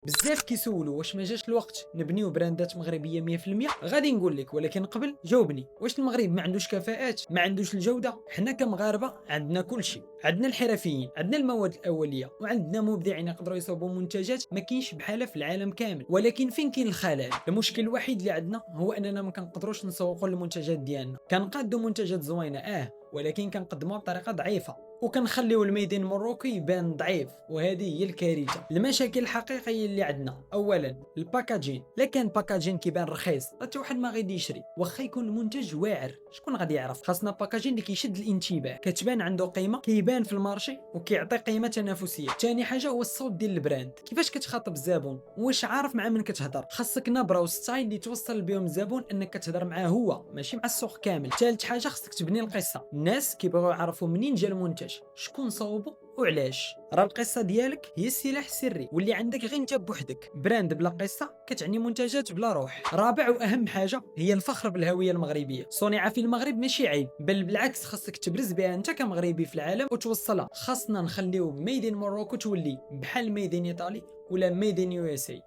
بزاف كيسولوا واش ما جاش الوقت نبنيو براندات مغربيه 100%. غادي نقول لك، ولكن قبل جاوبني، واش المغرب ما عندوش كفاءات، ما عندوش الجوده؟ حنا كمغاربه عندنا كل شيء، عندنا الحرفيين، عندنا المواد الاوليه، وعندنا مبدعين يقدروا يصاوبوا منتجات ما كاينش بحالها في العالم كامل. ولكن فين كاين الخلل؟ المشكل الوحيد اللي عندنا هو اننا ما كنقدروش نسوقوا المنتجات ديالنا. كنقادوا منتجات زوينه ولكن كنقدموها بطريقه ضعيفه، وكنخليو الميدين مروكي يبان ضعيف، وهذه هي الكارثه. المشاكل الحقيقيه اللي عندنا، اولا الباكاجين. لا كان باكاجين كيبان رخيص حتى واحد ما غادي يشري، واخا يكون المنتج واعر شكون غادي يعرف؟ خاصنا باكاجين اللي كيشد الانتباه، كتبان عنده قيمه، كيبان في المارشي وكيعطي قيمه تنافسيه. ثاني حاجه هو الصوت ديال البراند، كيفاش كتخاطب الزبون، واش عارف مع من كتهضر؟ خاصك نبره وستايل اللي توصل بهم الزبون انك كتهضر معاه هو، ماشي مع السوق كامل. ثالث حاجه خاصك تبني القصه، الناس كيبغيو يعرفوا منين جا المنتج، شكون صوبو وعلاش. راه القصه ديالك هي السلاح السري، واللي عندك غير انت بوحدك. براند بلا قصه كتعني منتجات بلا روح. رابع واهم حاجه هي الفخر بالهويه المغربيه. صنع في المغرب ماشي عيب، بل بالعكس خاصك تبرز بها انت كمغربي في العالم وتوصلها. خاصنا نخليو ميدين موروكو تولي بحال ميدين ايطالي ولا ميدين يو اس اي.